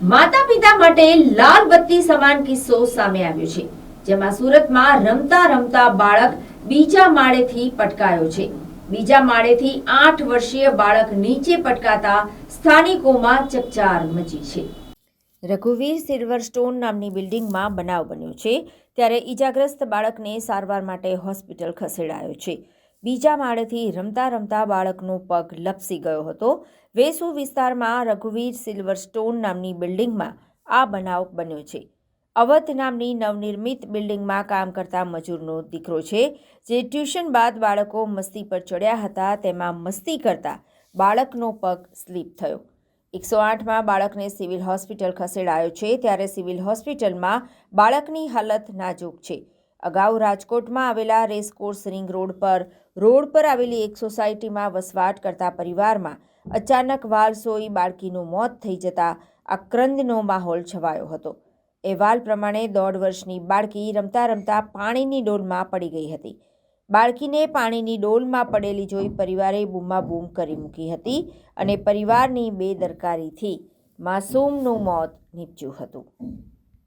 માતા પિતા માટે લાલ બત્તી સમાન કિસ્સો સામે આવ્યો છે, જેમાં સુરતમાં રમતા રમતા બાળક બીજા માળેથી પટકાયો છે. બીજા માળેથી 8 વર્ષીય બાળક નીચે પટકાતા સ્થાનિકોમાં ચકચાર મચી છે. રઘુવીર સિલ્વરસ્ટોન નામની બિલ્ડિંગમાં બનાવ બન્યો છે, ત્યારે ઈજાગ્રસ્ત બાળકને સારવાર માટે હોસ્પિટલ ખસેડાયો છે. બીજા માળેથી રમતા રમતા બાળકનો પગ લપસી ગયો હતો. વેસુ વિસ્તારમાં રઘુવીર સિલ્વરસ્ટોન નામની બિલ્ડિંગમાં આ બનાવ બન્યો છે. અવધ નામની નવનિર્મિત બિલ્ડિંગમાં કામ કરતા મજૂરનો દીકરો છે, જે ટ્યુશન બાદ બાળકો મસ્તી પર ચડ્યા હતા. તેમાં મસ્તી કરતા બાળકનો પગ સ્લીપ થયો. 108માં બાળકને સિવિલ હોસ્પિટલ ખસેડાયો છે, ત્યારે સિવિલ હોસ્પિટલમાં બાળકની હાલત નાજુક છે. અગાઉ રાજકોટમાં આવેલા રેસકોર્સ રિંગ રોડ પર આવેલી એક સોસાયટીમાં વસવાટ કરતા પરિવારમાં અચાનક વાલસોઈ બાળકીનું મોત થઈ જતા આક્રંદનો માહોલ છવાયો હતો. અહેવાલ પ્રમાણે 1.5 વર્ષની બાળકી રમતા રમતા પાણીની ડોલમાં પડી ગઈ હતી. બાળકીને પાણીની ડોલમાં પડેલી જોઈ પરિવારે બૂમાબૂમ કરી મૂકી હતી અને પરિવારની બેદરકારીથી માસૂમનું મોત નીપજ્યું હતું.